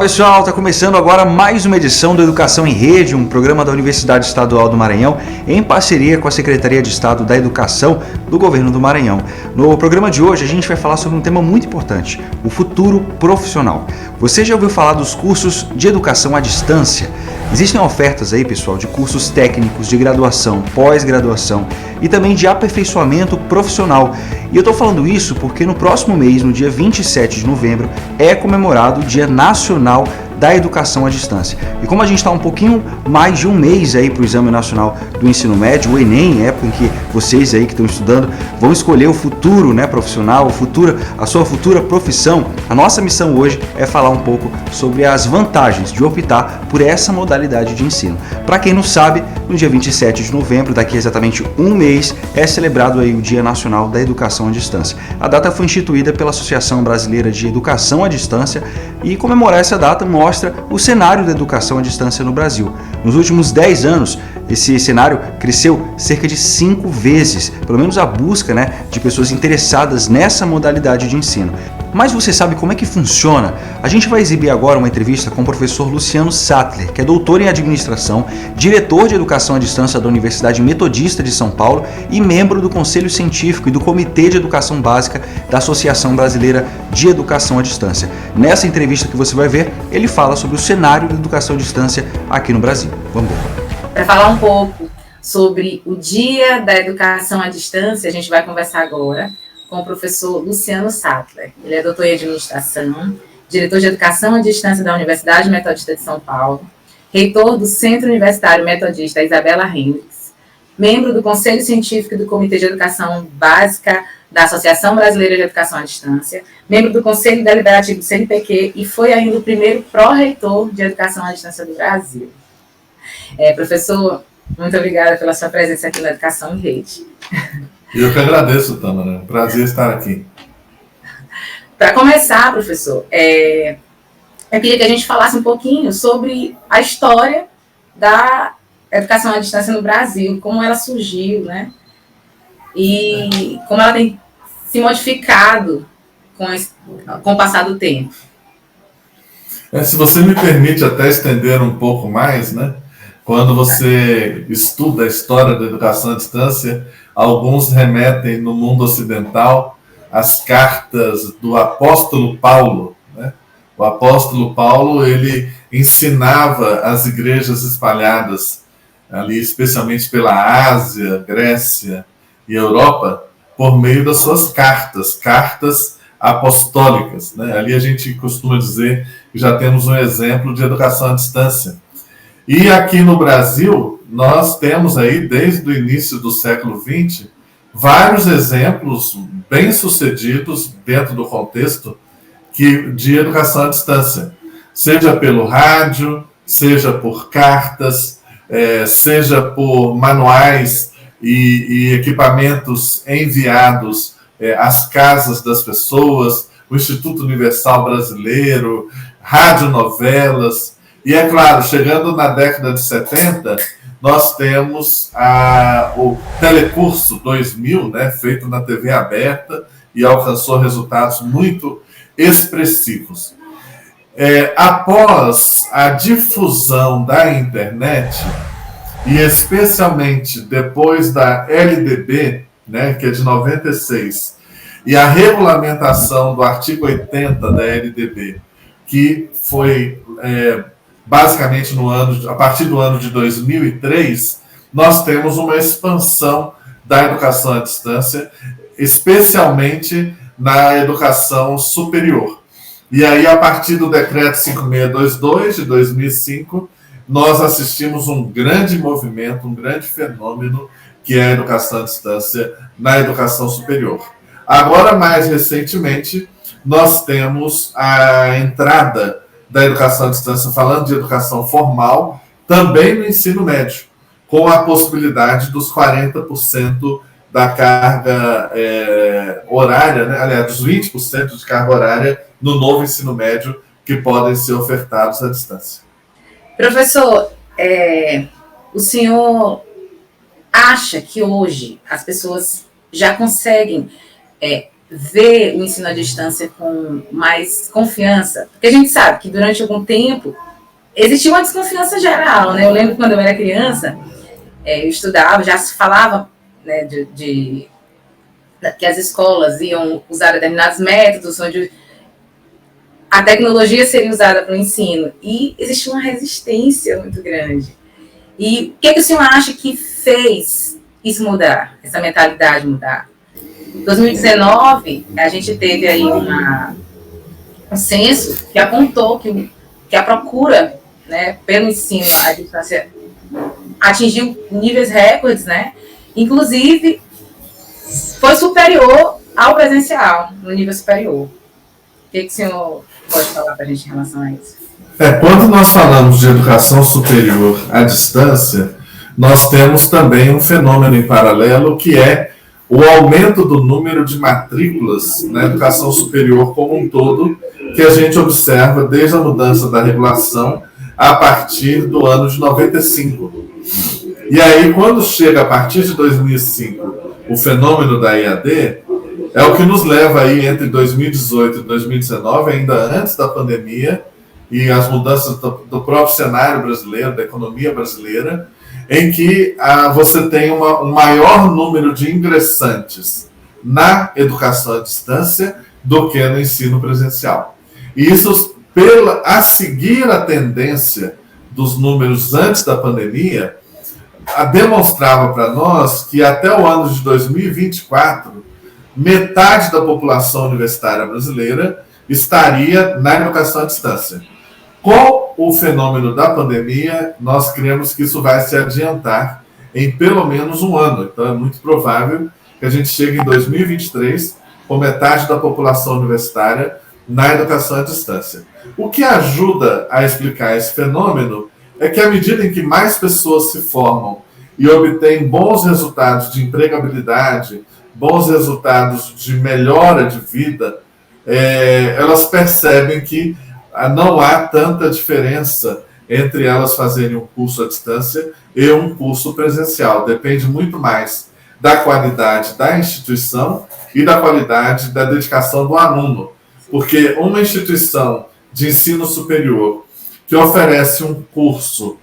pessoal, está começando agora mais uma edição do Educação em Rede, um programa da Universidade Estadual do Maranhão em parceria com a Secretaria de Estado da Educação do Governo do Maranhão. No programa de hoje a gente vai falar sobre um tema muito importante, o futuro profissional. Você já ouviu falar dos cursos de educação à distância? Existem ofertas aí, pessoal, de cursos técnicos, de graduação, pós-graduação e também de aperfeiçoamento profissional. E eu estou falando isso porque no próximo mês, no dia 27 de novembro, é comemorado o Dia Nacional da Educação à Distância. E como a gente está um pouquinho mais de um mês aí para o Exame Nacional do Ensino Médio, o Enem, época em que vocês aí que estão estudando vão escolher o futuro, profissional, a sua futura profissão, a nossa missão hoje é falar um pouco sobre as vantagens de optar por essa modalidade de ensino. Para quem não sabe, no dia 27 de novembro, daqui a exatamente um mês, é celebrado aí o Dia Nacional da Educação à Distância. A data foi instituída pela Associação Brasileira de Educação à Distância e comemorar essa data mostra o cenário da educação à distância no Brasil. Nos últimos 10 anos, esse cenário cresceu cerca de 5 vezes, pelo menos a busca de pessoas interessadas nessa modalidade de ensino. Mas você sabe como é que funciona? A gente vai exibir agora uma entrevista com o professor Luciano Sattler, que é doutor em administração, diretor de educação à distância da Universidade Metodista de São Paulo e membro do Conselho Científico e do Comitê de Educação Básica da Associação Brasileira de Educação à Distância. Nessa entrevista que você vai ver, ele fala sobre o cenário da educação à distância aqui no Brasil. Vamos ver. Para falar um pouco sobre o Dia da Educação à Distância, a gente vai conversar agora com o professor Luciano Sattler. Ele é doutor em administração, diretor de educação à distância da Universidade Metodista de São Paulo, reitor do Centro Universitário Metodista Isabela Hendricks, membro do Conselho Científico e do Comitê de Educação Básica da Associação Brasileira de Educação à Distância, membro do Conselho Deliberativo do CNPq e foi ainda o primeiro pró-reitor de Educação à Distância do Brasil. Professor, muito obrigada pela sua presença aqui na Educação em Rede. Eu que agradeço, Tâmara. Prazer estar aqui. Para começar, professor, eu queria que a gente falasse um pouquinho sobre a história da educação à distância no Brasil, como ela surgiu, e como ela tem se modificado com o passar do tempo. Se você me permite até estender um pouco mais, quando você estuda a história da educação à distância, alguns remetem no mundo ocidental às cartas do apóstolo Paulo. O apóstolo Paulo, ele ensinava as igrejas espalhadas ali, especialmente pela Ásia, Grécia e Europa, por meio das suas cartas apostólicas. Ali a gente costuma dizer que já temos um exemplo de educação à distância. E aqui no Brasil, nós temos aí, desde o início do século XX, vários exemplos bem-sucedidos dentro do contexto de educação à distância. Seja pelo rádio, seja por cartas, seja por manuais e equipamentos enviados às casas das pessoas, o Instituto Universal Brasileiro, radionovelas. E é claro, chegando na década de 70, nós temos o Telecurso 2000, feito na TV aberta e alcançou resultados muito expressivos. Após a difusão da internet, e especialmente depois da LDB, que é de 96, e a regulamentação do artigo 80 da LDB, que foi basicamente a partir do ano de 2003, nós temos uma expansão da educação à distância, especialmente na educação superior. E aí, a partir do decreto 5622 de 2005, nós assistimos um grande movimento, um grande fenômeno, que é a educação à distância na educação superior. Agora, mais recentemente, nós temos a entrada da educação à distância, falando de educação formal, também no ensino médio, com a possibilidade dos 40% da carga horária, aliás, dos 20% de carga horária no novo ensino médio que podem ser ofertados à distância. Professor, o senhor acha que hoje as pessoas já conseguem ver o ensino à distância com mais confiança, porque a gente sabe que durante algum tempo existia uma desconfiança geral, né? Eu lembro quando eu era criança, eu estudava, já se falava, né, que as escolas iam usar determinados métodos, onde a tecnologia seria usada para o ensino, e existia uma resistência muito grande. E o que o senhor acha que fez isso mudar, essa mentalidade mudar? Em 2019, a gente teve aí um censo que apontou que a procura, né, pelo ensino à distância atingiu níveis recordes, né? Inclusive, foi superior ao presencial, no nível superior. O que o senhor pode falar para a gente em relação a isso? Quando nós falamos de educação superior à distância, nós temos também um fenômeno em paralelo, que é o aumento do número de matrículas na educação superior como um todo, que a gente observa desde a mudança da regulação a partir do ano de 95. E aí, quando chega a partir de 2005 o fenômeno da EAD, é o que nos leva aí entre 2018 e 2019, ainda antes da pandemia, e as mudanças do próprio cenário brasileiro, da economia brasileira, em que você tem um maior número de ingressantes na educação à distância do que no ensino presencial. E isso, a seguir a tendência dos números antes da pandemia, demonstrava para nós que até o ano de 2024, metade da população universitária brasileira estaria na educação à distância. Com o fenômeno da pandemia, nós cremos que isso vai se adiantar em pelo menos um ano. Então, é muito provável que a gente chegue em 2023 com metade da população universitária na educação à distância. O que ajuda a explicar esse fenômeno é que, à medida em que mais pessoas se formam e obtêm bons resultados de empregabilidade, bons resultados de melhora de vida, elas percebem que não há tanta diferença entre elas fazerem um curso à distância e um curso presencial. Depende muito mais da qualidade da instituição e da qualidade da dedicação do aluno. Porque uma instituição de ensino superior que oferece um curso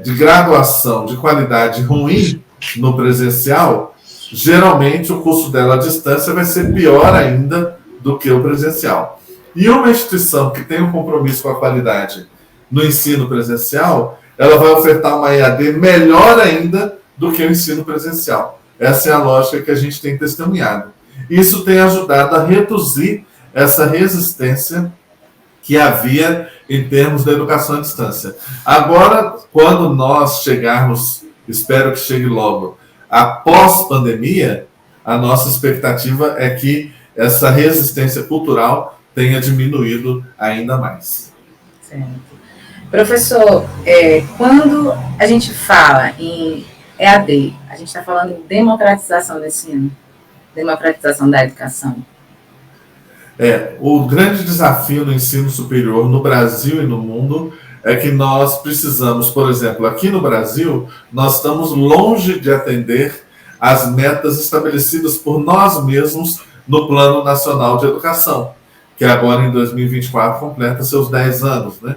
de graduação de qualidade ruim no presencial, geralmente o curso dela à distância vai ser pior ainda do que o presencial. E uma instituição que tem um compromisso com a qualidade no ensino presencial, ela vai ofertar uma EAD melhor ainda do que o ensino presencial. Essa é a lógica que a gente tem testemunhado. Isso tem ajudado a reduzir essa resistência que havia em termos da educação à distância. Agora, quando nós chegarmos, espero que chegue logo, após pandemia, a nossa expectativa é que essa resistência cultural tenha diminuído ainda mais. Certo. Professor, quando a gente fala em EAD, a gente está falando em democratização do ensino, democratização da educação. O grande desafio no ensino superior no Brasil e no mundo é que nós precisamos, por exemplo, aqui no Brasil, nós estamos longe de atender as metas estabelecidas por nós mesmos no Plano Nacional de Educação, que agora em 2024 completa seus 10 anos, né?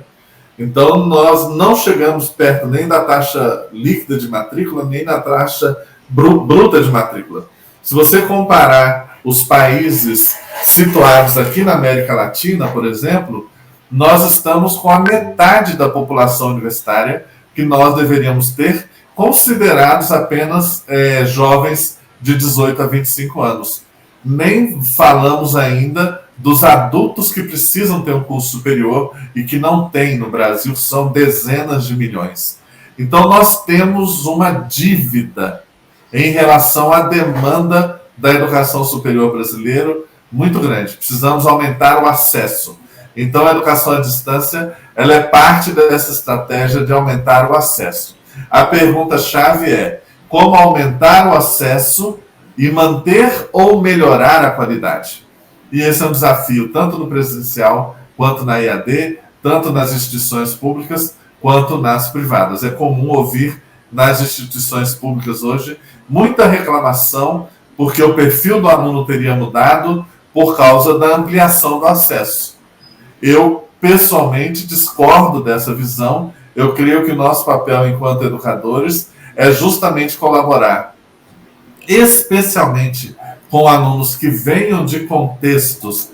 Então, nós não chegamos perto nem da taxa líquida de matrícula, nem da taxa bruta de matrícula. Se você comparar os países situados aqui na América Latina, por exemplo, nós estamos com a metade da população universitária que nós deveríamos ter, considerados apenas jovens de 18 a 25 anos. Nem falamos ainda dos adultos que precisam ter um curso superior e que não tem no Brasil, são dezenas de milhões. Então, nós temos uma dívida em relação à demanda da educação superior brasileira muito grande. Precisamos aumentar o acesso. Então, a educação à distância, ela é parte dessa estratégia de aumentar o acesso. A pergunta-chave é: como aumentar o acesso e manter ou melhorar a qualidade? E esse é um desafio tanto no presencial, quanto na EAD, tanto nas instituições públicas, quanto nas privadas. É comum ouvir nas instituições públicas hoje muita reclamação porque o perfil do aluno teria mudado por causa da ampliação do acesso. Eu, pessoalmente, discordo dessa visão. Eu creio que o nosso papel enquanto educadores é justamente colaborar, especialmente com alunos que venham de contextos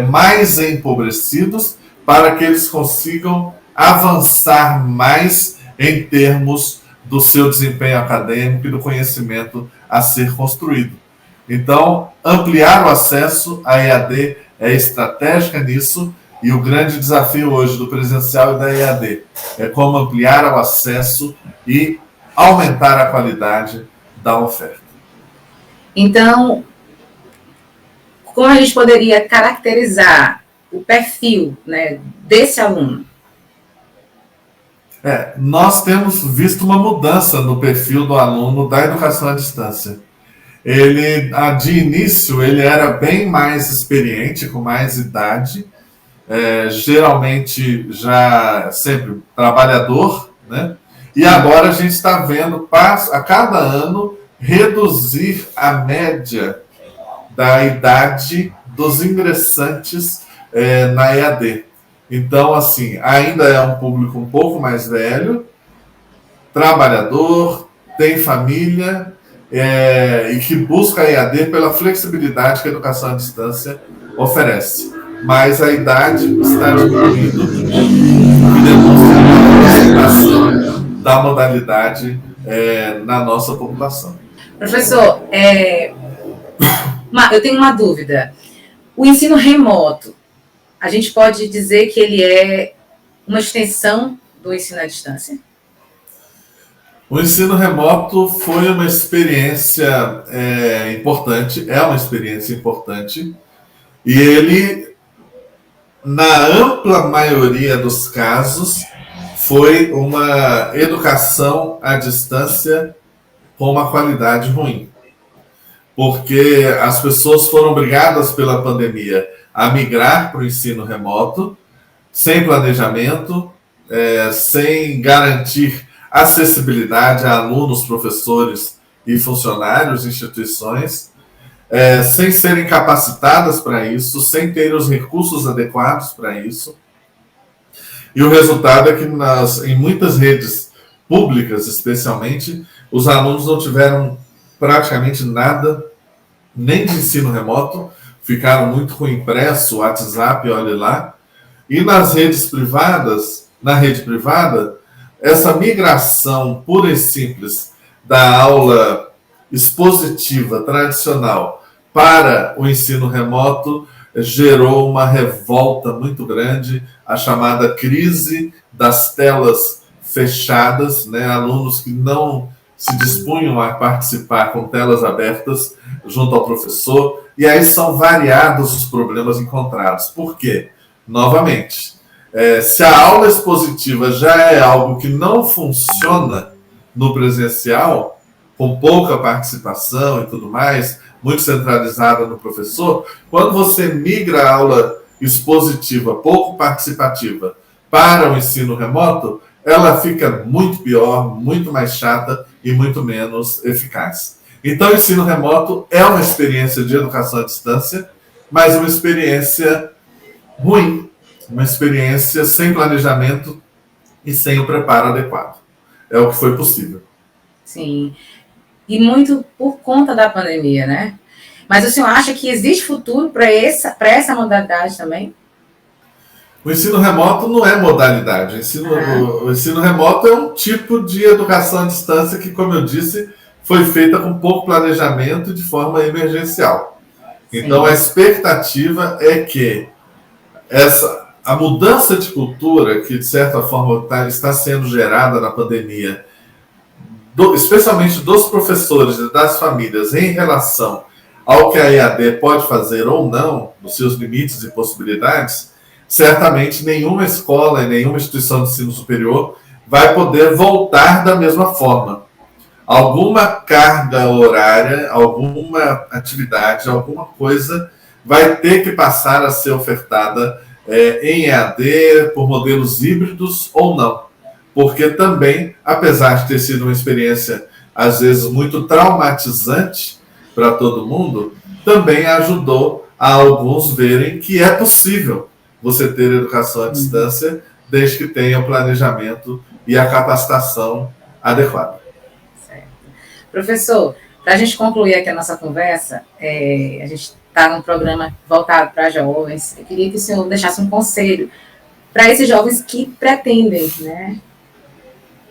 mais empobrecidos, para que eles consigam avançar mais em termos do seu desempenho acadêmico e do conhecimento a ser construído. Então, ampliar o acesso à EAD é estratégica nisso, e o grande desafio hoje do presencial e da EAD é como ampliar o acesso e aumentar a qualidade da oferta. Então, como a gente poderia caracterizar o perfil, né, desse aluno? Nós temos visto uma mudança no perfil do aluno da educação à distância. Ele, de início, ele era bem mais experiente, com mais idade, geralmente já sempre trabalhador, né? E agora a gente está vendo, a cada ano, reduzir a média da idade dos ingressantes na EAD. Então, assim, ainda é um público um pouco mais velho, trabalhador, tem família, e que busca a EAD pela flexibilidade que a educação à distância oferece. Mas a idade está diminuindo e demonstra a aceitação da modalidade na nossa população. Professor, eu tenho uma dúvida. O ensino remoto, a gente pode dizer que ele é uma extensão do ensino à distância? O ensino remoto foi uma experiência importante, é uma experiência importante, e ele, na ampla maioria dos casos, foi uma educação à distância com uma qualidade ruim. Porque as pessoas foram obrigadas pela pandemia a migrar para o ensino remoto, sem planejamento, sem garantir acessibilidade a alunos, professores e funcionários, instituições, sem serem capacitadas para isso, sem ter os recursos adequados para isso. E o resultado é que em muitas redes públicas, especialmente, os alunos não tiveram praticamente nada, nem de ensino remoto, ficaram muito com impresso, WhatsApp, olhe lá. E nas redes privadas, na rede privada, essa migração pura e simples da aula expositiva tradicional para o ensino remoto gerou uma revolta muito grande, a chamada crise das telas fechadas, né? Alunos que não se dispunham a participar com telas abertas junto ao professor, e aí são variados os problemas encontrados. Por quê? Novamente, se a aula expositiva já é algo que não funciona no presencial, com pouca participação e tudo mais, muito centralizada no professor, quando você migra a aula expositiva, pouco participativa, para o ensino remoto, ela fica muito pior, muito mais chata e muito menos eficaz. Então, o ensino remoto é uma experiência de educação à distância, mas uma experiência ruim, uma experiência sem planejamento e sem o preparo adequado. É o que foi possível. Sim. E muito por conta da pandemia, né? Mas o senhor acha que existe futuro para essa modalidade também? O ensino remoto não é modalidade. O ensino remoto é um tipo de educação à distância que, como eu disse, foi feita com pouco planejamento e de forma emergencial. Então, a expectativa é que a mudança de cultura que, de certa forma, está sendo gerada na pandemia, especialmente dos professores e das famílias, em relação ao que a EAD pode fazer ou não, nos seus limites e possibilidades, certamente nenhuma escola e nenhuma instituição de ensino superior vai poder voltar da mesma forma. Alguma carga horária, alguma atividade, alguma coisa vai ter que passar a ser ofertada em EAD, por modelos híbridos ou não. Porque também, apesar de ter sido uma experiência, às vezes, muito traumatizante, para todo mundo, também ajudou a alguns verem que é possível você ter educação à distância, desde que tenha o planejamento e a capacitação adequada. Certo. Professor, para a gente concluir aqui a nossa conversa, a gente está num programa voltado para jovens. Eu queria que o senhor deixasse um conselho para esses jovens que pretendem, né,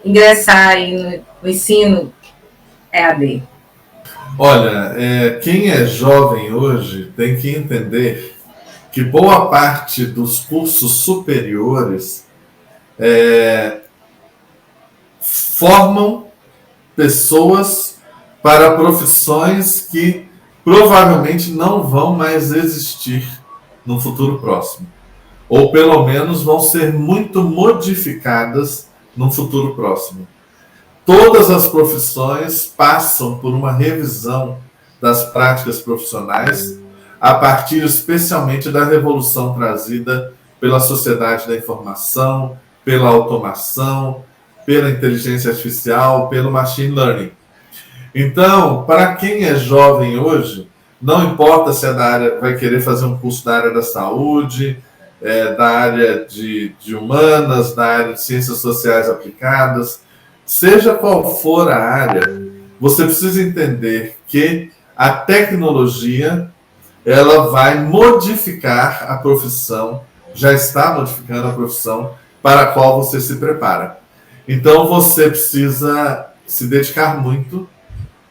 ingressar aí no ensino EAD. Olha, quem é jovem hoje tem que entender que boa parte dos cursos superiores formam pessoas para profissões que provavelmente não vão mais existir no futuro próximo. Ou pelo menos vão ser muito modificadas no futuro próximo. Todas as profissões passam por uma revisão das práticas profissionais a partir especialmente da revolução trazida pela sociedade da informação, pela automação, pela inteligência artificial, pelo machine learning. Então, para quem é jovem hoje, não importa se é da área, vai querer fazer um curso da área da saúde, da área de humanas, da área de ciências sociais aplicadas, seja qual for a área, você precisa entender que a tecnologia ela vai modificar a profissão, já está modificando a profissão para a qual você se prepara. Então você precisa se dedicar muito,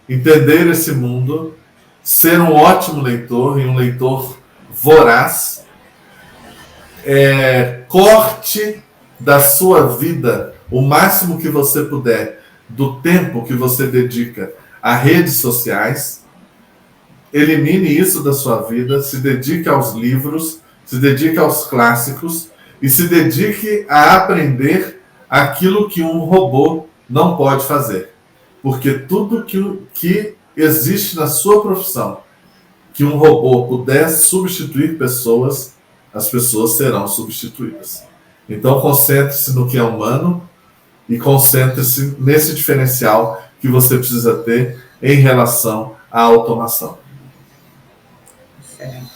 entender esse mundo, ser um ótimo leitor e um leitor voraz, corte da sua vida o máximo que você puder do tempo que você dedica a redes sociais, elimine isso da sua vida, se dedique aos livros, se dedique aos clássicos e se dedique a aprender aquilo que um robô não pode fazer. Porque tudo que existe na sua profissão, que um robô puder substituir pessoas, as pessoas serão substituídas. Então concentre-se no que é humano e concentre-se nesse diferencial que você precisa ter em relação à automação. Certo.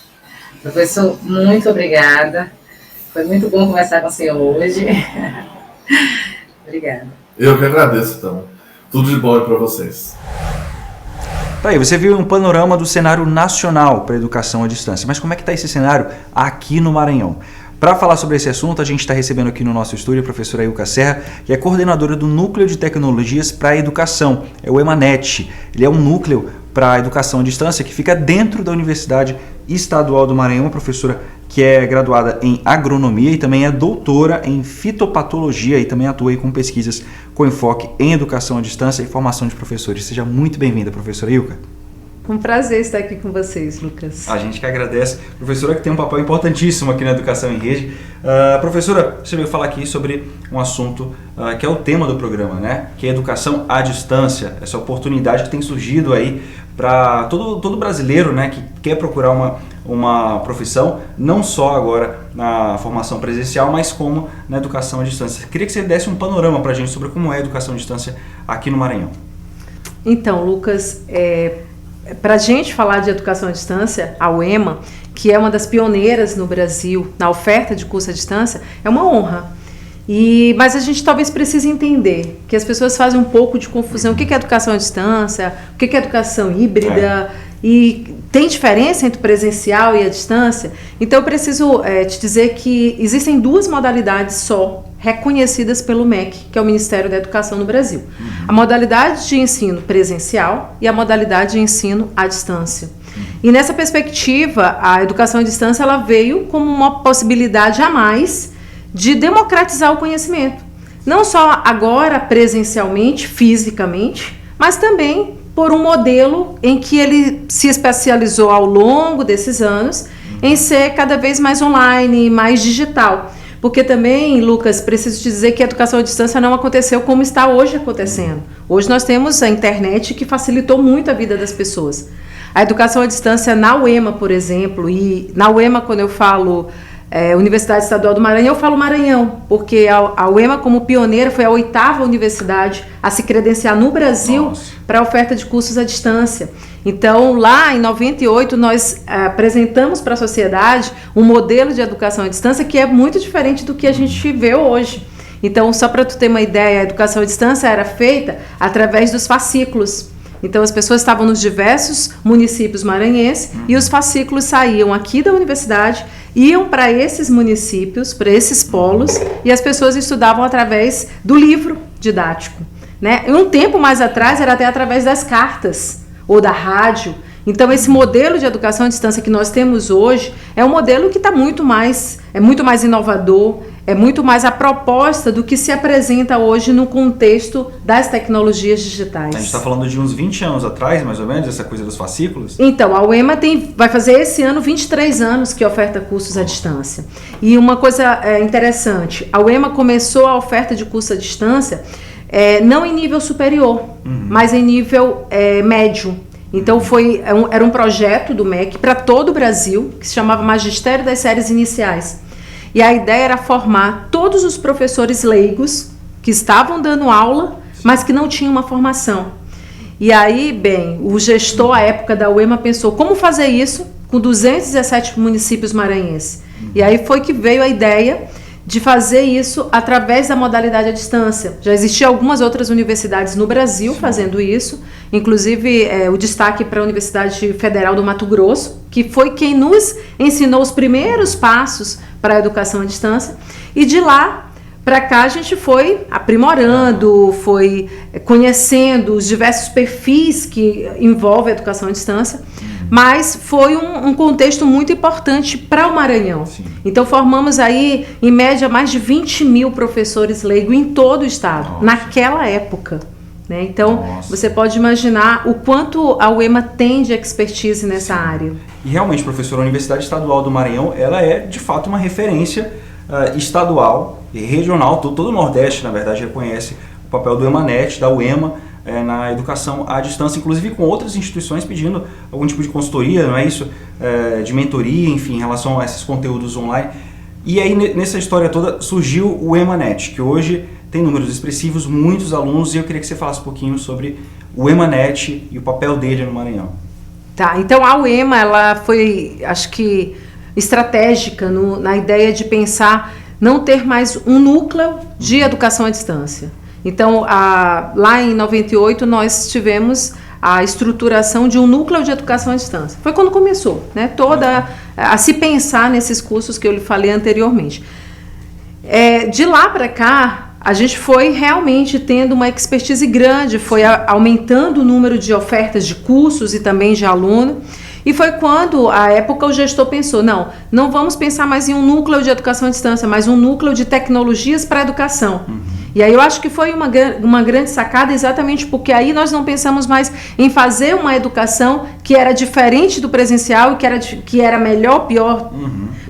Professor, muito obrigada. Foi muito bom conversar com o senhor hoje. Obrigada. Eu que agradeço, então. Tudo de bom para vocês. Tá aí, você viu um panorama do cenário nacional para a educação à distância. Mas como é que está esse cenário aqui no Maranhão? Para falar sobre esse assunto, a gente está recebendo aqui no nosso estúdio a professora Ilka Serra, que é coordenadora do Núcleo de Tecnologias para a Educação, é o EMANET. Ele é um núcleo para a educação à distância que fica dentro da Universidade Estadual do Maranhão, uma professora que é graduada em agronomia e também é doutora em fitopatologia e também atua aí com pesquisas com enfoque em educação à distância e formação de professores. Seja muito bem-vinda, professora Ilka. Um prazer estar aqui com vocês, Lucas. A gente que agradece. Professora que tem um papel importantíssimo aqui na Educação em Rede. Professora, você veio falar aqui sobre um assunto que é o tema do programa, né? Que é a educação à distância. Essa oportunidade que tem surgido aí para todo brasileiro, né? Que quer procurar uma profissão, não só agora na formação presencial, mas como na educação à distância. Queria que você desse um panorama para a gente sobre como é a educação à distância aqui no Maranhão. Então, Lucas, para a gente falar de educação à distância, a UEMA, que é uma das pioneiras no Brasil na oferta de curso à distância, é uma honra. Mas a gente talvez precise entender que as pessoas fazem um pouco de confusão. O que é educação à distância? O que é educação híbrida? E tem diferença entre o presencial e a distância? Então eu preciso te dizer que existem duas modalidades só reconhecidas pelo MEC, que é o Ministério da Educação no Brasil. A modalidade de ensino presencial e a modalidade de ensino à distância. E nessa perspectiva, a educação à distância ela veio como uma possibilidade a mais de democratizar o conhecimento. Não só agora presencialmente, fisicamente, mas também por um modelo em que ele se especializou ao longo desses anos em ser cada vez mais online, mais digital. Porque também, Lucas, preciso te dizer que a educação à distância não aconteceu como está hoje acontecendo. Hoje nós temos a internet que facilitou muito a vida das pessoas. A educação à distância na UEMA, por exemplo, e na UEMA quando eu falo Universidade Estadual do Maranhão, eu falo Maranhão, porque a UEMA como pioneira foi a 8ª universidade a se credenciar no Brasil para a oferta de cursos à distância. Então, lá em 98, nós apresentamos para a sociedade um modelo de educação à distância que é muito diferente do que a gente vê hoje. Então, só para tu ter uma ideia, a educação à distância era feita através dos fascículos. Então, as pessoas estavam nos diversos municípios maranhenses e os fascículos saíam aqui da universidade, iam para esses municípios, para esses polos, e as pessoas estudavam através do livro didático, né? E um tempo mais atrás era até através das cartas ou da rádio. Então, esse modelo de educação à distância que nós temos hoje é um modelo que é muito mais inovador, é muito mais a proposta do que se apresenta hoje no contexto das tecnologias digitais. A gente está falando de uns 20 anos atrás, mais ou menos, essa coisa dos fascículos? Então, a UEMA vai fazer esse ano 23 anos que oferta cursos à distância. E uma coisa interessante, a UEMA começou a oferta de curso à distância não em nível superior, mas em nível médio. Então, era um projeto do MEC para todo o Brasil, que se chamava Magistério das Séries Iniciais. E a ideia era formar todos os professores leigos que estavam dando aula, mas que não tinham uma formação. E aí, o gestor, à época da UEMA, pensou como fazer isso com 217 municípios maranhenses. E aí foi que veio a ideia de fazer isso através da modalidade à distância. Já existiam algumas outras universidades no Brasil fazendo isso, inclusive o destaque para a Universidade Federal do Mato Grosso, que foi quem nos ensinou os primeiros passos para a educação à distância, e de lá para cá a gente foi aprimorando, foi conhecendo os diversos perfis que envolvem a educação à distância, mas foi um contexto muito importante para o Maranhão. Sim. Então formamos aí, em média, mais de 20 mil professores leigos em todo o estado, naquela época. Né? Então, você pode imaginar o quanto a UEMA tem de expertise nessa área. E realmente, professor, a Universidade Estadual do Maranhão, ela é de fato uma referência estadual e regional. Todo o Nordeste, na verdade, reconhece o papel do EMANET, da UEMA, na educação à distância, inclusive com outras instituições pedindo algum tipo de consultoria, não é isso? De mentoria, enfim, em relação a esses conteúdos online. E aí, nessa história toda, surgiu o EMANET, que hoje tem números expressivos, muitos alunos, e eu queria que você falasse um pouquinho sobre o EMANET e o papel dele no Maranhão. Tá, então a UEMA, ela foi, acho que, estratégica na ideia de pensar não ter mais um núcleo de educação à distância. Então, lá em 98, nós tivemos a estruturação de um núcleo de educação à distância. Foi quando começou, né, a se pensar nesses cursos que eu lhe falei anteriormente. De lá para cá, a gente foi realmente tendo uma expertise grande, foi aumentando o número de ofertas de cursos e também de aluno. E foi quando, à época, o gestor pensou, não vamos pensar mais em um núcleo de educação à distância, mas um núcleo de tecnologias para a educação. E aí eu acho que foi uma grande sacada, exatamente porque aí nós não pensamos mais em fazer uma educação que era diferente do presencial e que era melhor, pior,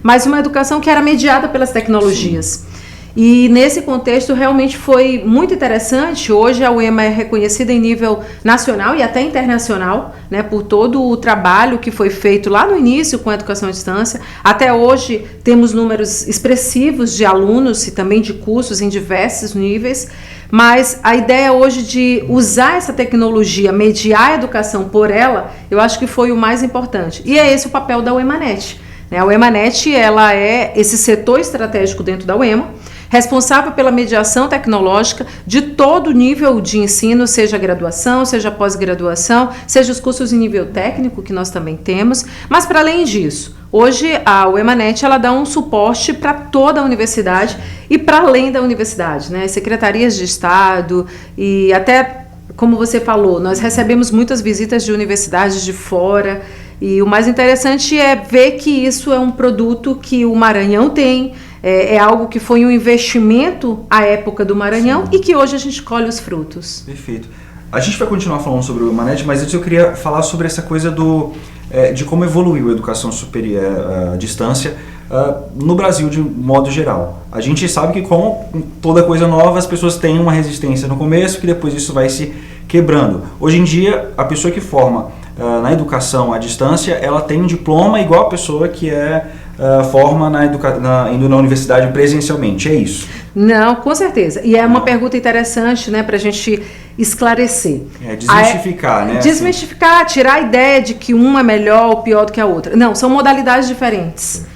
mas uma educação que era mediada pelas tecnologias. Sim. E nesse contexto realmente foi muito interessante. Hoje a UEMA é reconhecida em nível nacional e até internacional, né, por todo o trabalho que foi feito lá no início com a educação à distância. Até hoje temos números expressivos de alunos e também de cursos em diversos níveis, mas a ideia hoje de usar essa tecnologia, mediar a educação por ela, eu acho que foi o mais importante. E é esse o papel da UEMANET. A UEMANET, ela é esse setor estratégico dentro da UEMA, responsável pela mediação tecnológica de todo nível de ensino, seja graduação, seja pós-graduação, seja os cursos em nível técnico, que nós também temos. Mas, para além disso, hoje a UEMANET ela dá um suporte para toda a universidade e para além da universidade, né? Secretarias de Estado e até, como você falou, nós recebemos muitas visitas de universidades de fora. E o mais interessante é ver que isso é um produto que o Maranhão tem, é algo que foi um investimento à época do Maranhão. Sim. E que hoje a gente colhe os frutos. Perfeito. A gente vai continuar falando sobre o EMANET, mas antes eu queria falar sobre essa coisa de como evoluiu a educação superior à distância no Brasil de modo geral. A gente sabe que com toda coisa nova as pessoas têm uma resistência no começo, que depois isso vai se quebrando. Hoje em dia, a pessoa que forma na educação à distância, ela tem um diploma igual a pessoa que forma indo na universidade presencialmente, é isso? Não, com certeza. E é uma pergunta interessante, né, para a gente esclarecer. Desmistificar, né? Desmistificar, tirar a ideia de que uma é melhor ou pior do que a outra. Não, são modalidades diferentes.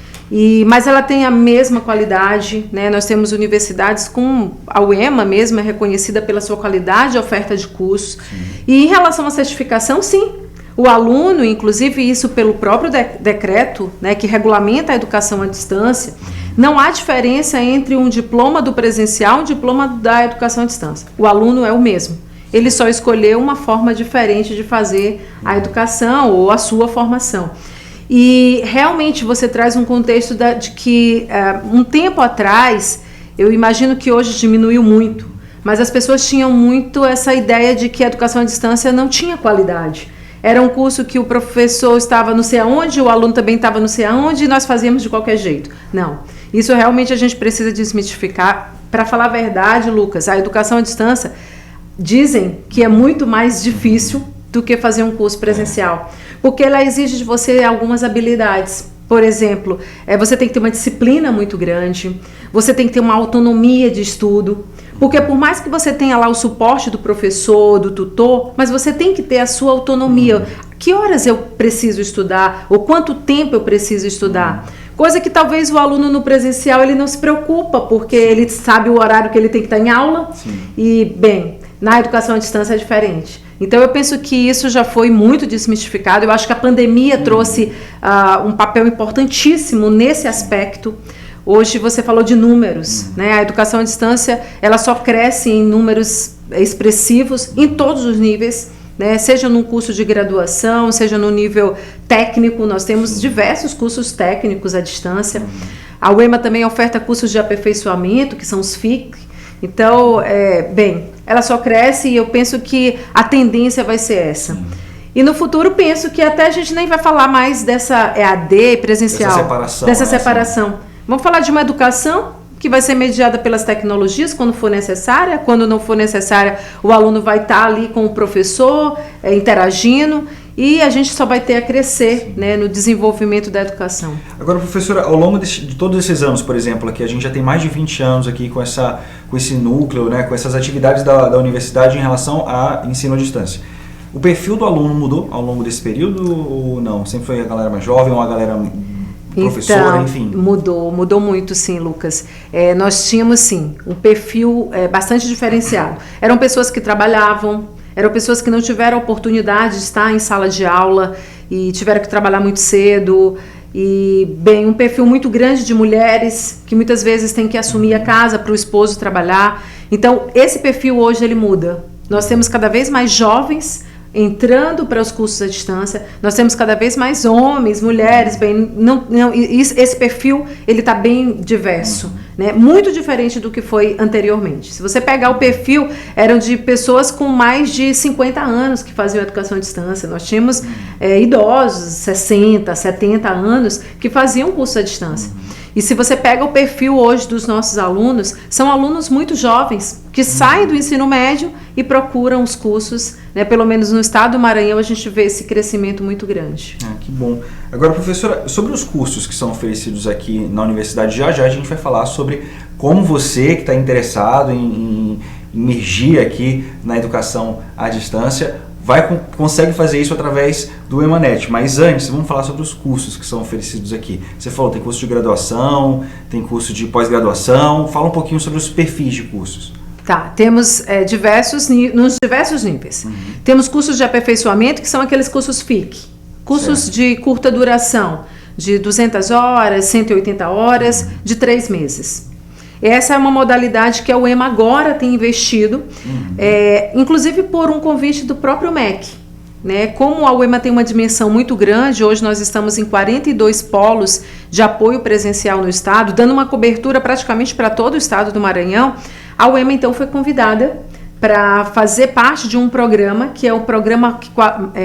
Mas ela tem a mesma qualidade, né? Nós temos universidades com a UEMA mesmo, é reconhecida pela sua qualidade de oferta de cursos. Sim. E em relação à certificação, sim. O aluno, inclusive isso pelo próprio decreto, né, que regulamenta a educação à distância, não há diferença entre um diploma do presencial e um diploma da educação à distância. O aluno é o mesmo. Ele só escolheu uma forma diferente de fazer a educação ou a sua formação. E realmente você traz um contexto de que um tempo atrás, eu imagino que hoje diminuiu muito, mas as pessoas tinham muito essa ideia de que a educação à distância não tinha qualidade. Era um curso que o professor estava não sei aonde, o aluno também estava não sei aonde, e nós fazíamos de qualquer jeito. Não, isso realmente a gente precisa desmistificar. Para falar a verdade, Lucas, a educação à distância, dizem que é muito mais difícil do que fazer um curso presencial, porque ela exige de você algumas habilidades. Por exemplo, você tem que ter uma disciplina muito grande, você tem que ter uma autonomia de estudo, porque por mais que você tenha lá o suporte do professor, do tutor, mas você tem que ter a sua autonomia. Que horas eu preciso estudar? Ou quanto tempo eu preciso estudar? Coisa que talvez o aluno no presencial ele não se preocupa, porque ele sabe o horário que ele tem que estar em aula. Sim. E, bem, na educação à distância é diferente. Então eu penso que isso já foi muito desmistificado. Eu acho que a pandemia trouxe um papel importantíssimo nesse aspecto. Hoje você falou de números, né? A educação à distância ela só cresce em números expressivos em todos os níveis, né? Seja no curso de graduação, seja no nível técnico. Nós temos diversos cursos técnicos à distância. A UEMA também oferta cursos de aperfeiçoamento, que são os FIC. Então, ela só cresce e eu penso que a tendência vai ser essa. E no futuro penso que até a gente nem vai falar mais dessa EAD presencial, dessa separação. Vamos falar de uma educação que vai ser mediada pelas tecnologias quando for necessária. Quando não for necessária, o aluno vai estar ali com o professor, interagindo, e a gente só vai ter a crescer, né, no desenvolvimento da educação. Agora, professora, ao longo de todos esses anos, por exemplo, aqui a gente já tem mais de 20 anos aqui com esse núcleo, né, com essas atividades da universidade em relação a ensino à distância. O perfil do aluno mudou ao longo desse período ou não? Sempre foi a galera mais jovem ou a galera... professora, então, enfim. Mudou muito, sim, Lucas. Nós tínhamos, sim, um perfil bastante diferenciado. Eram pessoas que trabalhavam, eram pessoas que não tiveram a oportunidade de estar em sala de aula e tiveram que trabalhar muito cedo. E, bem, um perfil muito grande de mulheres que muitas vezes têm que assumir a casa para o esposo trabalhar. Então, esse perfil hoje ele muda. Nós temos cada vez mais jovens entrando para os cursos à distância, nós temos cada vez mais homens, mulheres, esse perfil ele está bem diverso, né? Muito diferente do que foi anteriormente. Se você pegar o perfil, eram de pessoas com mais de 50 anos que faziam educação à distância, nós tínhamos idosos, 60, 70 anos, que faziam curso à distância. E se você pega o perfil hoje dos nossos alunos, são alunos muito jovens, que saem do ensino médio e procuram os cursos, né? Pelo menos no estado do Maranhão a gente vê esse crescimento muito grande. Que bom. Agora, professora, sobre os cursos que são oferecidos aqui na universidade, já a gente vai falar sobre como você que está interessado em imergir aqui na educação à distância, consegue fazer isso através do EMANET. Mas antes, vamos falar sobre os cursos que são oferecidos aqui. Você falou, tem curso de graduação, tem curso de pós-graduação. Fala um pouquinho sobre os perfis de cursos. Tá, temos nos diversos níveis. Temos cursos de aperfeiçoamento, que são aqueles cursos FIC. Cursos de curta duração, de 200 horas, 180 horas, de 3 meses. Essa é uma modalidade que a UEMA agora tem investido, inclusive por um convite do próprio MEC. Né? Como a UEMA tem uma dimensão muito grande, hoje nós estamos em 42 polos de apoio presencial no estado, dando uma cobertura praticamente para todo o estado do Maranhão. A UEMA então foi convidada para fazer parte de um programa, que é o programa que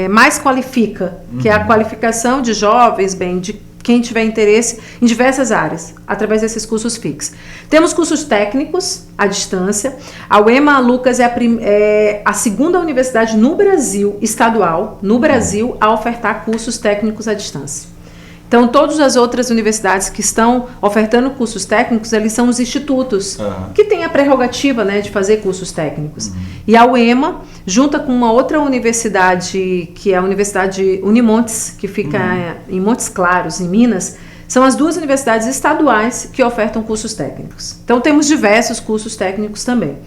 mais qualifica, que é a qualificação de jovens, de quem tiver interesse em diversas áreas, através desses cursos FIX. Temos cursos técnicos à distância. A UEMA, Lucas, é a segunda universidade no Brasil, estadual, no Brasil, a ofertar cursos técnicos à distância. Então, todas as outras universidades que estão ofertando cursos técnicos, eles são os institutos, que têm a prerrogativa, né, de fazer cursos técnicos. E a UEMA, junta com uma outra universidade, que é a Universidade Unimontes, que fica em Montes Claros, em Minas, são as duas universidades estaduais que ofertam cursos técnicos. Então, temos diversos cursos técnicos também.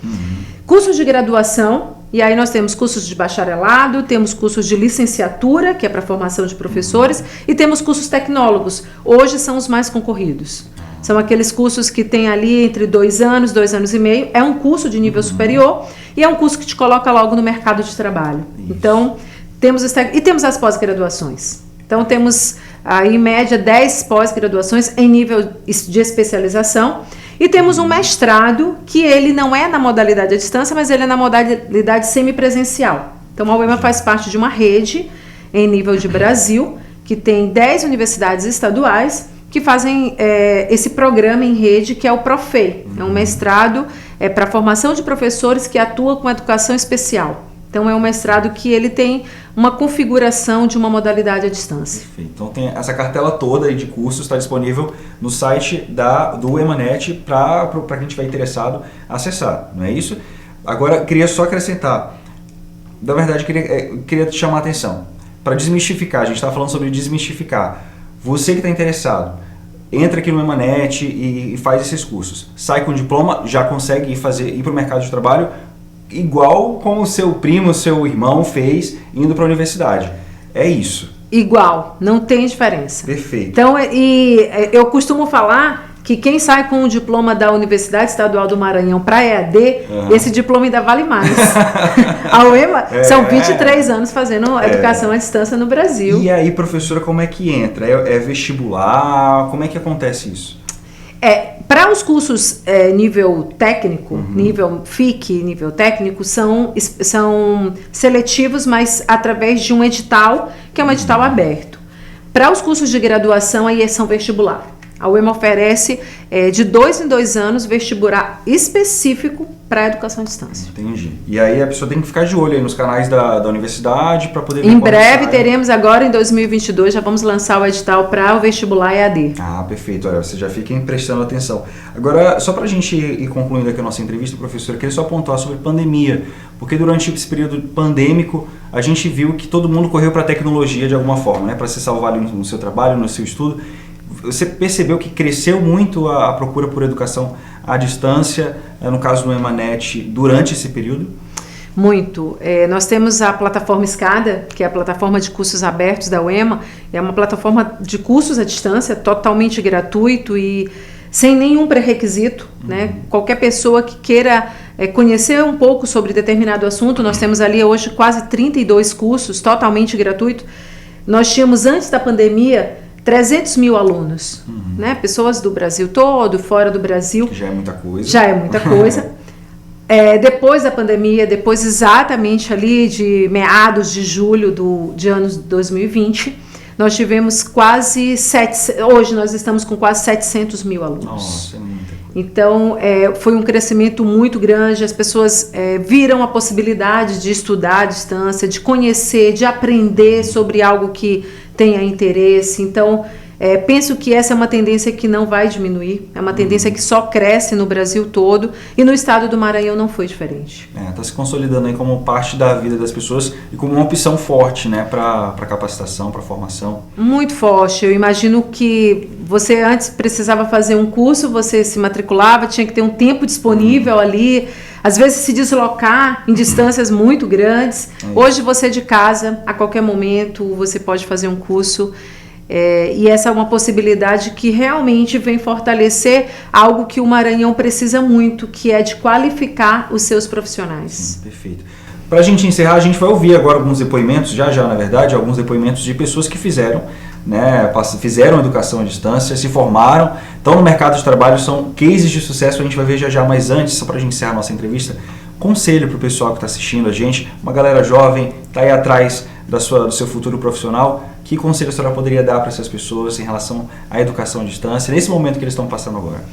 Cursos de graduação, e aí nós temos cursos de bacharelado, temos cursos de licenciatura, que é para formação de professores, e temos cursos tecnólogos. Hoje são os mais concorridos. São aqueles cursos que tem ali entre 2 anos, 2 anos e meio. É um curso de nível superior e é um curso que te coloca logo no mercado de trabalho. Então, temos as pós-graduações. Então, temos aí, em média 10 pós-graduações em nível de especialização. E temos um mestrado, que ele não é na modalidade à distância, mas ele é na modalidade semipresencial. Então, a UEMA faz parte de uma rede em nível de Brasil, que tem 10 universidades estaduais que fazem esse programa em rede, que é o PROFEI. É um mestrado para formação de professores que atua com educação especial. Então, é um mestrado que ele tem uma configuração de uma modalidade à distância. Perfeito. Então, tem essa cartela toda de cursos, está disponível no site do EMANET para quem estiver interessado acessar, não é isso? Agora, queria só acrescentar, na verdade, queria te chamar a atenção, para desmistificar, a gente está falando sobre desmistificar. Você que está interessado, entra aqui no EMANET e faz esses cursos. Sai com diploma, já consegue ir para o mercado de trabalho, igual como o seu primo, o seu irmão fez indo para a universidade. É isso. Igual, não tem diferença. Perfeito. Então, eu costumo falar que quem sai com o diploma da Universidade Estadual do Maranhão para EAD, esse diploma ainda vale mais. A UEMA são 23 anos fazendo educação à distância no Brasil. E aí, professora, como é que entra? É vestibular? Como é que acontece isso? Para os cursos nível técnico, nível FIC, nível técnico, são seletivos, mas através de um edital, que é um edital aberto. Para os cursos de graduação, aí são vestibular. A UEMA oferece de 2 em 2 anos vestibular específico para a educação à distância. Entendi. E aí a pessoa tem que ficar de olho aí nos canais da universidade para poder ver. Em breve teremos agora, em 2022, já vamos lançar o edital para o vestibular EAD. Ah, perfeito. Olha, você já fica prestando atenção. Agora, só para a gente ir concluindo aqui a nossa entrevista, professor, eu queria só pontuar sobre pandemia, porque durante esse período pandêmico, a gente viu que todo mundo correu para a tecnologia de alguma forma, né, para se salvar ali no seu trabalho, no seu estudo. Você percebeu que cresceu muito a procura por educação à distância, no caso do EMANET, durante esse período? Muito. Nós temos a plataforma SCADA, que é a plataforma de cursos abertos da UEMA. É uma plataforma de cursos à distância, totalmente gratuito e sem nenhum pré-requisito, né? Qualquer pessoa que queira conhecer um pouco sobre determinado assunto, nós temos ali hoje quase 32 cursos totalmente gratuitos. Nós tínhamos, antes da pandemia, 300 mil alunos, né? Pessoas do Brasil todo, fora do Brasil. Já é muita coisa. Já é muita coisa. Depois da pandemia, depois exatamente ali de meados de julho de ano 2020, nós tivemos hoje nós estamos com quase 700 mil alunos. Nossa, é muita coisa. Então, foi um crescimento muito grande, as pessoas viram a possibilidade de estudar à distância, de conhecer, de aprender sobre algo que tenha interesse. Então, penso que essa é uma tendência que não vai diminuir, é uma tendência que só cresce no Brasil todo, e no estado do Maranhão não foi diferente. Está se consolidando aí como parte da vida das pessoas e como uma opção forte, né, para capacitação, para formação. Muito forte. Eu imagino que você antes precisava fazer um curso, você se matriculava, tinha que ter um tempo disponível ali, às vezes se deslocar em distâncias muito grandes. Hoje você de casa, a qualquer momento, você pode fazer um curso. E essa é uma possibilidade que realmente vem fortalecer algo que o Maranhão precisa muito, que é de qualificar os seus profissionais. Sim, perfeito. Para a gente encerrar, a gente vai ouvir agora alguns depoimentos, já na verdade, alguns depoimentos de pessoas que fizeram educação à distância, se formaram, estão no mercado de trabalho, são cases de sucesso, a gente vai ver já, mas antes, só para a gente encerrar a nossa entrevista, conselho para o pessoal que está assistindo a gente, uma galera jovem, está aí atrás do seu futuro profissional. Que conselho a senhora poderia dar para essas pessoas em relação à educação à distância, nesse momento que eles estão passando agora?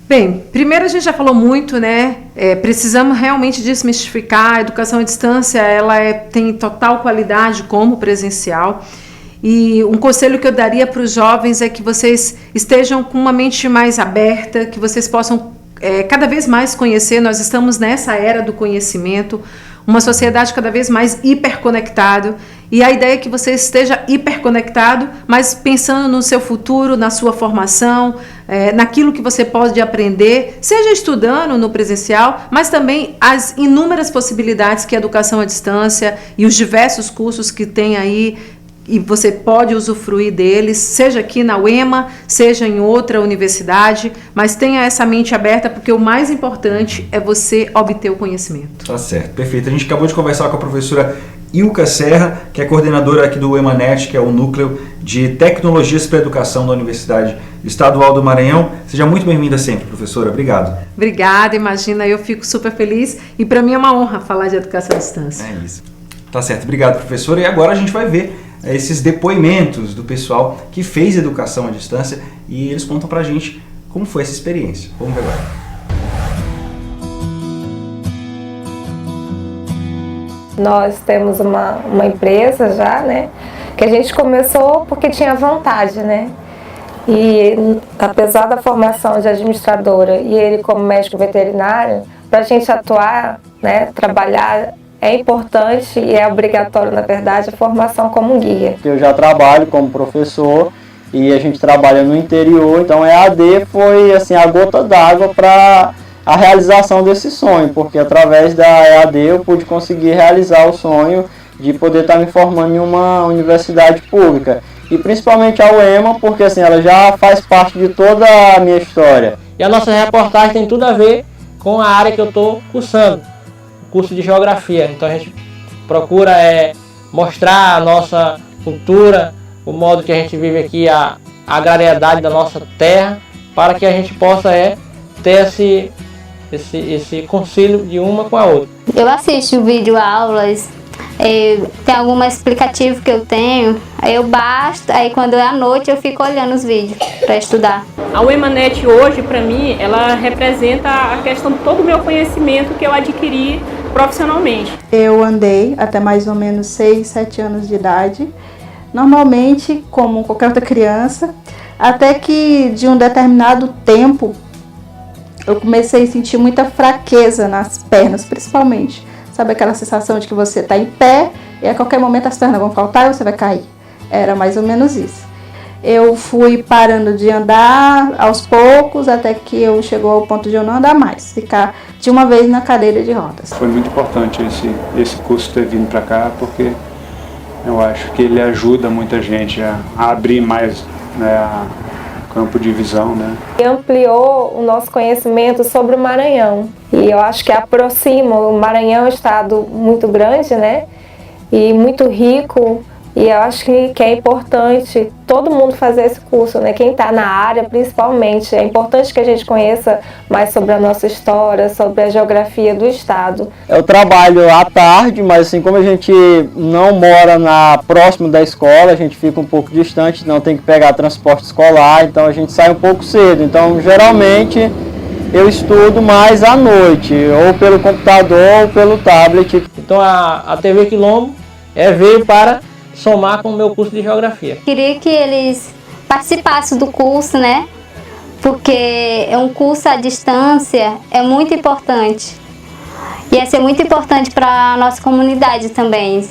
Bem, primeiro a gente já falou muito, né? Precisamos realmente desmistificar. A educação à distância, ela tem total qualidade como presencial. E um conselho que eu daria para os jovens é que vocês estejam com uma mente mais aberta, que vocês possam cada vez mais conhecer. Nós estamos nessa era do conhecimento, uma sociedade cada vez mais hiperconectada, e a ideia é que você esteja hiperconectado, mas pensando no seu futuro, na sua formação, naquilo que você pode aprender, seja estudando no presencial, mas também as inúmeras possibilidades que a educação à distância e os diversos cursos que tem aí, e você pode usufruir deles, seja aqui na UEMA, seja em outra universidade, mas tenha essa mente aberta, porque o mais importante é você obter o conhecimento. Tá certo, perfeito. A gente acabou de conversar com a professora Ilka Serra, que é coordenadora aqui do EMANET, que é o Núcleo de Tecnologias para a Educação da Universidade Estadual do Maranhão. Seja muito bem-vinda sempre, professora. Obrigado. Obrigada, imagina, eu fico super feliz, e para mim é uma honra falar de educação à distância. É isso. Tá certo, obrigado, professora. E agora a gente vai ver esses depoimentos do pessoal que fez educação à distância e eles contam pra gente como foi essa experiência. Vamos ver agora. Nós temos uma empresa já, né, que a gente começou porque tinha vontade, né, e apesar da formação de administradora e ele como médico veterinário, para a gente atuar, né, trabalhar, é importante e é obrigatório, na verdade, a formação como guia. Eu já trabalho como professor e a gente trabalha no interior, então a EAD foi assim, a gota d'água para a realização desse sonho, porque através da EAD eu pude conseguir realizar o sonho de poder estar me formando em uma universidade pública. E principalmente a UEMA, porque assim, ela já faz parte de toda a minha história. E a nossa reportagem tem tudo a ver com a área que eu estou cursando. Curso de Geografia, então a gente procura mostrar a nossa cultura, o modo que a gente vive aqui, a agrariedade da nossa terra, para que a gente possa ter esse concílio de uma com a outra. Eu assisto vídeo aulas, tem algum explicativo que eu tenho, aí eu basto, aí quando é à noite eu fico olhando os vídeos para estudar. A UEMANET hoje, para mim, ela representa a questão de todo o meu conhecimento que eu adquiri profissionalmente. Eu andei até mais ou menos 6, 7 anos de idade, normalmente como qualquer outra criança, até que de um determinado tempo eu comecei a sentir muita fraqueza nas pernas, principalmente. Sabe aquela sensação de que você está em pé e a qualquer momento as pernas vão faltar e você vai cair? Era mais ou menos isso. Eu fui parando de andar aos poucos até que eu chegou ao ponto de eu não andar mais, ficar de uma vez na cadeira de rodas. Foi muito importante esse curso ter vindo para cá, porque eu acho que ele ajuda muita gente a abrir mais, né, o campo de visão, né? E ampliou o nosso conhecimento sobre o Maranhão. E eu acho que aproxima. O Maranhão é um estado muito grande, né? E muito rico. E eu acho que é importante todo mundo fazer esse curso, né? Quem está na área, principalmente. É importante que a gente conheça mais sobre a nossa história, sobre a geografia do estado. Eu trabalho à tarde, mas assim, como a gente não mora próximo da escola, a gente fica um pouco distante, não tem que pegar transporte escolar, então a gente sai um pouco cedo. Então, geralmente, eu estudo mais à noite, ou pelo computador ou pelo tablet. Então, a TV Quilombo veio para somar com o meu curso de Geografia. Queria que eles participassem do curso, né? Porque é um curso à distância, é muito importante. E ia ser muito importante para a nossa comunidade também.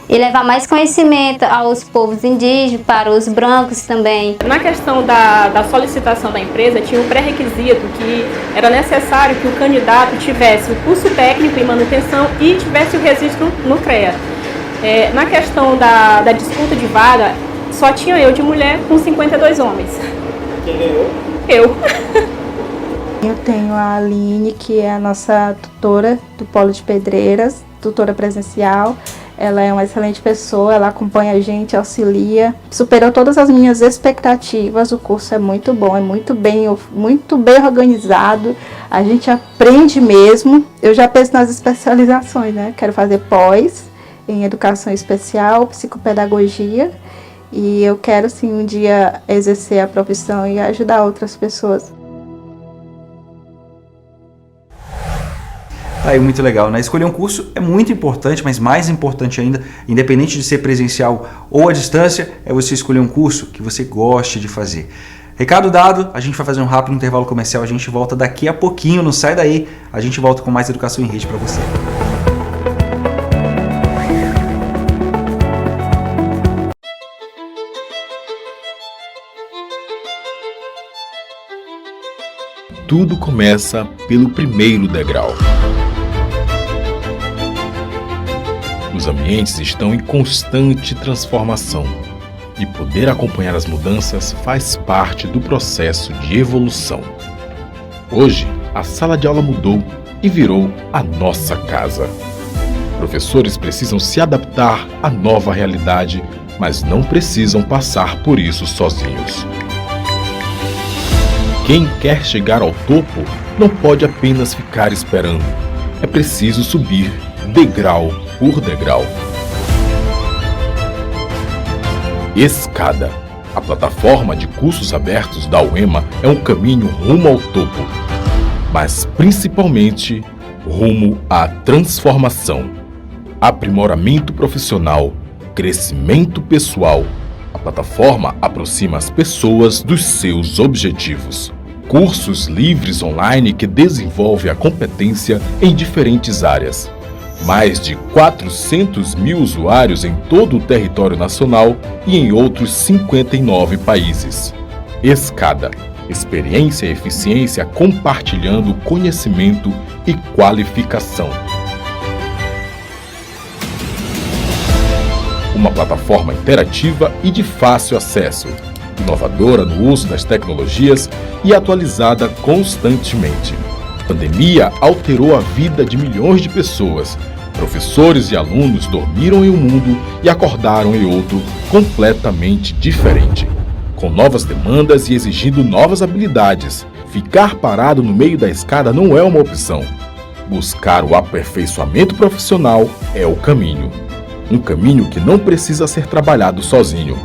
E levar mais conhecimento aos povos indígenas, para os brancos também. Na questão da solicitação da empresa, tinha um pré-requisito que era necessário que o candidato tivesse o curso técnico em manutenção e tivesse o registro no CREA. Na questão da disputa de vaga, só tinha eu de mulher com 52 homens. Quem ganhou? Eu. Eu tenho a Aline, que é a nossa tutora do Polo de Pedreiras, tutora presencial. Ela é uma excelente pessoa, ela acompanha a gente, auxilia. Superou todas as minhas expectativas, o curso é muito bom, é muito bem organizado. A gente aprende mesmo. Eu já penso nas especializações, né? Quero fazer pós em educação especial, psicopedagogia, e eu quero sim um dia exercer a profissão e ajudar outras pessoas. Aí, muito legal, né? Escolher um curso é muito importante, mas mais importante ainda, independente de ser presencial ou à distância, é você escolher um curso que você goste de fazer. Recado dado, a gente vai fazer um rápido intervalo comercial, a gente volta daqui a pouquinho, não sai daí, a gente volta com mais Educação em Rede para você. Tudo começa pelo primeiro degrau. Os ambientes estão em constante transformação e poder acompanhar as mudanças faz parte do processo de evolução. Hoje, a sala de aula mudou e virou a nossa casa. Professores precisam se adaptar à nova realidade, mas não precisam passar por isso sozinhos. Quem quer chegar ao topo não pode apenas ficar esperando. É preciso subir degrau por degrau. Escada. A plataforma de cursos abertos da UEMA é um caminho rumo ao topo, mas principalmente rumo à transformação, aprimoramento profissional, crescimento pessoal. A plataforma aproxima as pessoas dos seus objetivos. Cursos livres online que desenvolvem a competência em diferentes áreas. Mais de 400 mil usuários em todo o território nacional e em outros 59 países. Escada. Experiência e eficiência compartilhando conhecimento e qualificação. Uma plataforma interativa e de fácil acesso, inovadora no uso das tecnologias e atualizada constantemente. A pandemia alterou a vida de milhões de pessoas. Professores e alunos dormiram em um mundo e acordaram em outro completamente diferente, com novas demandas e exigindo novas habilidades. Ficar parado no meio da escada não é uma opção. Buscar o aperfeiçoamento profissional é o caminho. Um caminho que não precisa ser trabalhado sozinho.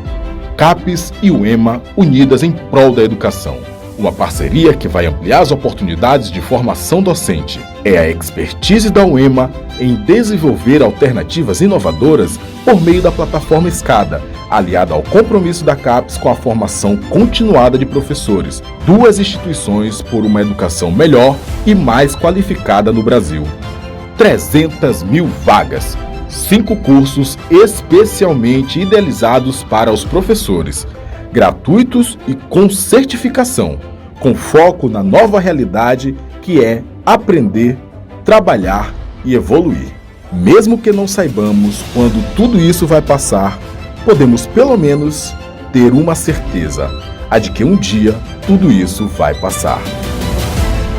CAPES e UEMA unidas em prol da educação. Uma parceria que vai ampliar as oportunidades de formação docente. É a expertise da UEMA em desenvolver alternativas inovadoras por meio da plataforma Escada, aliada ao compromisso da CAPES com a formação continuada de professores. Duas instituições por uma educação melhor e mais qualificada no Brasil. 300 mil vagas. 5 cursos especialmente idealizados para os professores, gratuitos e com certificação, com foco na nova realidade que é aprender, trabalhar e evoluir. Mesmo que não saibamos quando tudo isso vai passar, podemos pelo menos ter uma certeza, a de que um dia tudo isso vai passar.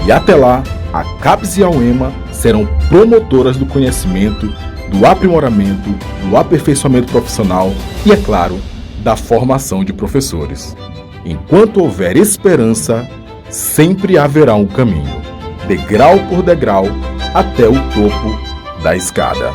E até lá, a CAPES e a UEMA serão promotoras do conhecimento, do aprimoramento, do aperfeiçoamento profissional e, é claro, da formação de professores. Enquanto houver esperança, sempre haverá um caminho, degrau por degrau, até o topo da escada.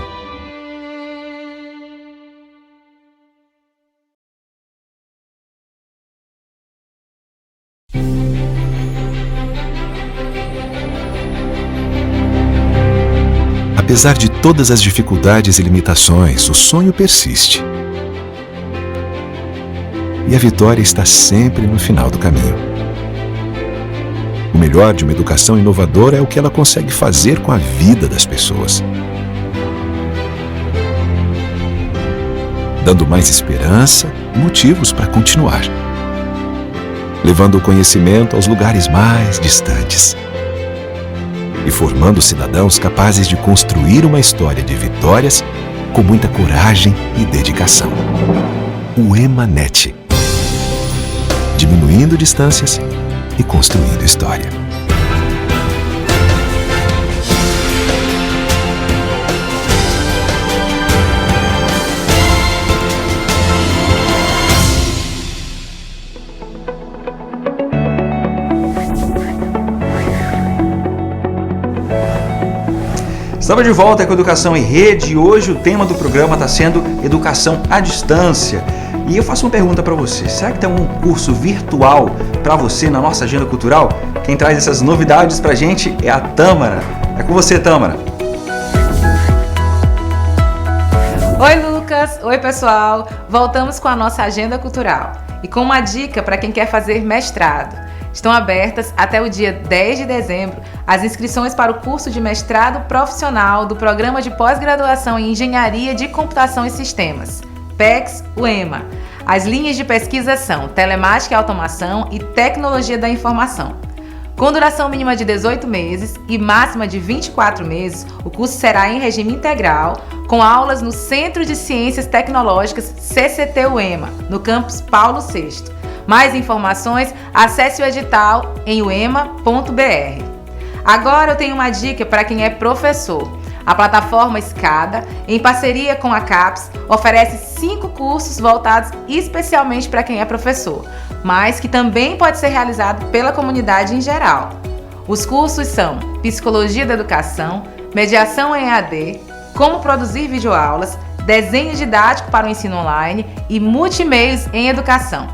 Apesar de todas as dificuldades e limitações, o sonho persiste. E a vitória está sempre no final do caminho. O melhor de uma educação inovadora é o que ela consegue fazer com a vida das pessoas. Dando mais esperança e motivos para continuar. Levando o conhecimento aos lugares mais distantes. E formando cidadãos capazes de construir uma história de vitórias com muita coragem e dedicação. O EMANET. Diminuindo distâncias e construindo história. Estamos de volta com Educação em Rede e hoje o tema do programa está sendo Educação à Distância. E eu faço uma pergunta para você, será que tem um curso virtual para você na nossa agenda cultural? Quem traz essas novidades para a gente é a Tâmara. É com você, Tâmara. Oi, Lucas! Oi, pessoal! Voltamos com a nossa agenda cultural e com uma dica para quem quer fazer mestrado. Estão abertas até o dia 10 de dezembro as inscrições para o curso de mestrado profissional do Programa de Pós-Graduação em Engenharia de Computação e Sistemas, PEX-UEMA. As linhas de pesquisa são Telemática e Automação e Tecnologia da Informação. Com duração mínima de 18 meses e máxima de 24 meses, o curso será em regime integral, com aulas no Centro de Ciências Tecnológicas CCT-UEMA, no campus Paulo VI. Mais informações, acesse o edital em uema.br. Agora eu tenho uma dica para quem é professor. A plataforma Escada, em parceria com a CAPES, oferece 5 cursos voltados especialmente para quem é professor, mas que também pode ser realizado pela comunidade em geral. Os cursos são Psicologia da Educação, Mediação em EAD, Como produzir videoaulas, Desenho didático para o ensino online e Multimeios em Educação.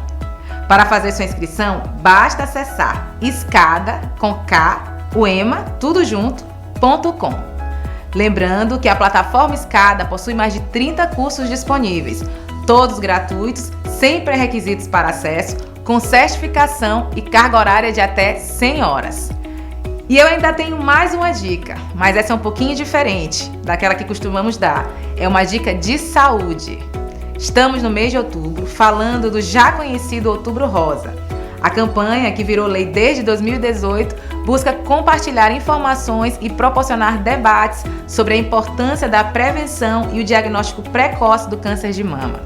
Para fazer sua inscrição, basta acessar escada.uema.com. Lembrando que a plataforma Escada possui mais de 30 cursos disponíveis, todos gratuitos, sem pré-requisitos para acesso, com certificação e carga horária de até 100 horas. E eu ainda tenho mais uma dica, mas essa é um pouquinho diferente daquela que costumamos dar. É uma dica de saúde. Estamos no mês de outubro, falando do já conhecido Outubro Rosa. A campanha, que virou lei desde 2018, busca compartilhar informações e proporcionar debates sobre a importância da prevenção e o diagnóstico precoce do câncer de mama.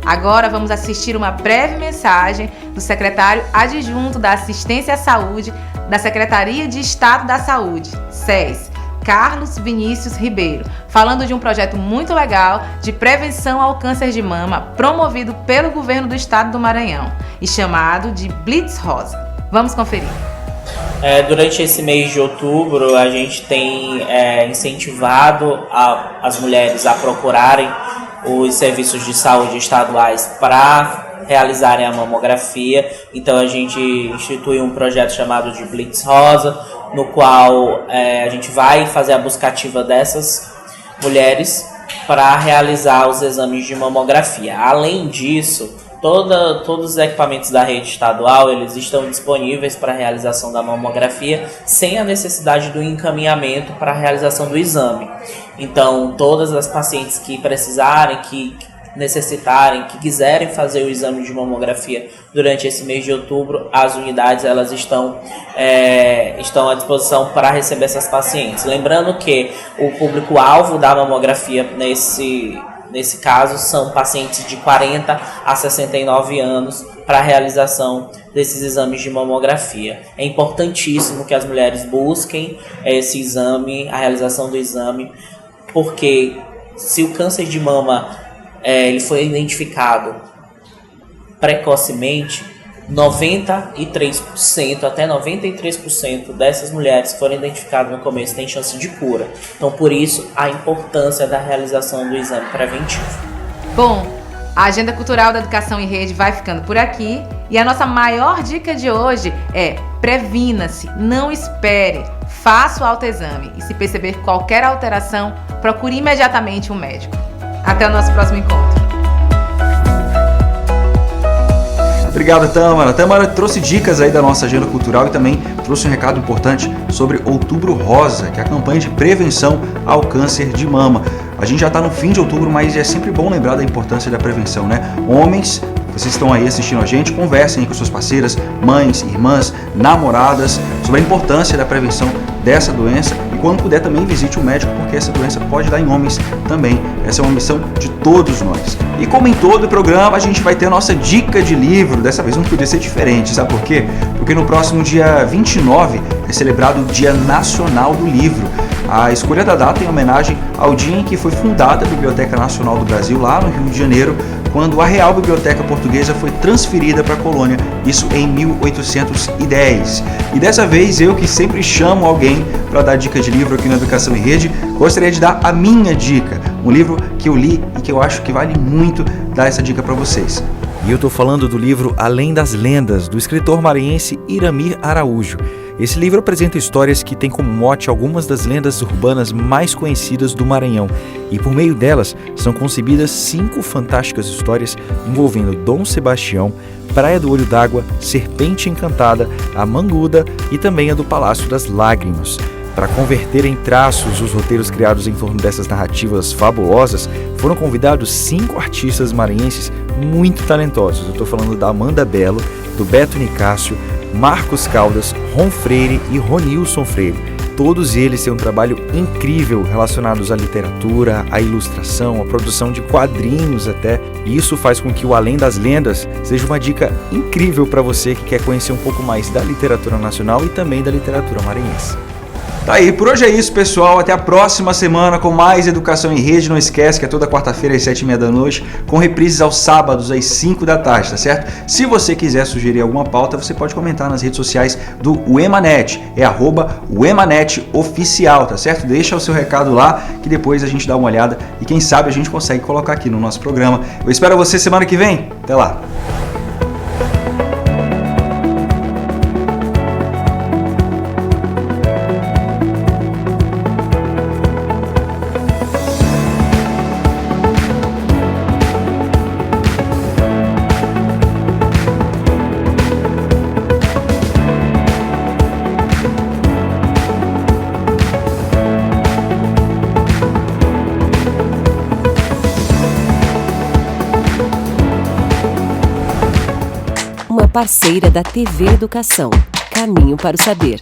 Agora vamos assistir uma breve mensagem do secretário adjunto da Assistência à Saúde da Secretaria de Estado da Saúde, SES, Carlos Vinícius Ribeiro, falando de um projeto muito legal de prevenção ao câncer de mama promovido pelo governo do estado do Maranhão e chamado de Blitz Rosa. Vamos conferir. Durante esse mês de outubro, a gente tem incentivado as mulheres a procurarem os serviços de saúde estaduais para realizarem a mamografia. Então a gente institui um projeto chamado de Blitz Rosa, no qual a gente vai fazer a busca ativa dessas mulheres para realizar os exames de mamografia. Além disso, todos os equipamentos da rede estadual eles estão disponíveis para a realização da mamografia sem a necessidade do encaminhamento para a realização do exame. Então, todas as pacientes que precisarem, que necessitarem, que quiserem fazer o exame de mamografia durante esse mês de outubro, as unidades elas estão à disposição para receber essas pacientes. Lembrando que o público-alvo da mamografia nesse caso são pacientes de 40 a 69 anos para a realização desses exames de mamografia. É importantíssimo que as mulheres busquem esse exame, a realização do exame, porque se o câncer de mama ele foi identificado precocemente, 93% até 93% dessas mulheres que foram identificadas no começo têm chance de cura. Então, por isso, a importância da realização do exame preventivo. Bom, a Agenda Cultural da Educação em Rede vai ficando por aqui e a nossa maior dica de hoje é: previna-se, não espere, faça o autoexame e se perceber qualquer alteração, procure imediatamente um médico. Até o nosso próximo encontro. Obrigado, Tâmara. Tâmara trouxe dicas aí da nossa agenda cultural e também trouxe um recado importante sobre Outubro Rosa, que é a campanha de prevenção ao câncer de mama. A gente já está no fim de outubro, mas é sempre bom lembrar da importância da prevenção, né? Homens, vocês estão aí assistindo a gente, conversem aí com suas parceiras, mães, irmãs, namoradas, sobre a importância da prevenção dessa doença e quando puder também visite o médico, porque essa doença pode dar em homens também. Essa é uma missão de todos nós. E como em todo programa, a gente vai ter a nossa dica de livro. Dessa vez não podia ser diferente, sabe por quê? Porque no próximo dia 29 é celebrado o Dia Nacional do Livro. A escolha da data é em homenagem ao dia em que foi fundada a Biblioteca Nacional do Brasil, lá no Rio de Janeiro, quando a Real Biblioteca Portuguesa foi transferida para a colônia, isso em 1810. E dessa vez, eu que sempre chamo alguém para dar dica de livro aqui na Educação em Rede, gostaria de dar a minha dica, um livro que eu li e que eu acho que vale muito dar essa dica para vocês. E eu estou falando do livro Além das Lendas, do escritor maranhense Iramir Araújo. Esse livro apresenta histórias que têm como mote algumas das lendas urbanas mais conhecidas do Maranhão, e por meio delas são concebidas 5 fantásticas histórias envolvendo Dom Sebastião, Praia do Olho d'Água, Serpente Encantada, a Manguda e também a do Palácio das Lágrimas. Para converter em traços os roteiros criados em torno dessas narrativas fabulosas, foram convidados 5 artistas maranhenses muito talentosos. Eu estou falando da Amanda Bello, do Beto Nicásio, Marcos Caldas, Ron Freire e Ronilson Freire. Todos eles têm um trabalho incrível relacionados à literatura, à ilustração, à produção de quadrinhos até. E isso faz com que o Além das Lendas seja uma dica incrível para você que quer conhecer um pouco mais da literatura nacional e também da literatura maranhense. Tá aí, por hoje é isso, pessoal. Até a próxima semana com mais Educação em Rede. Não esquece que é toda quarta-feira às 7h30 da noite, com reprises aos sábados às 5 da tarde, tá certo? Se você quiser sugerir alguma pauta, você pode comentar nas redes sociais do UEMANET. É @UEMANEToficial, tá certo? Deixa o seu recado lá, que depois a gente dá uma olhada e quem sabe a gente consegue colocar aqui no nosso programa. Eu espero você semana que vem. Até lá! Parceira da TV Educação. Caminho para o Saber.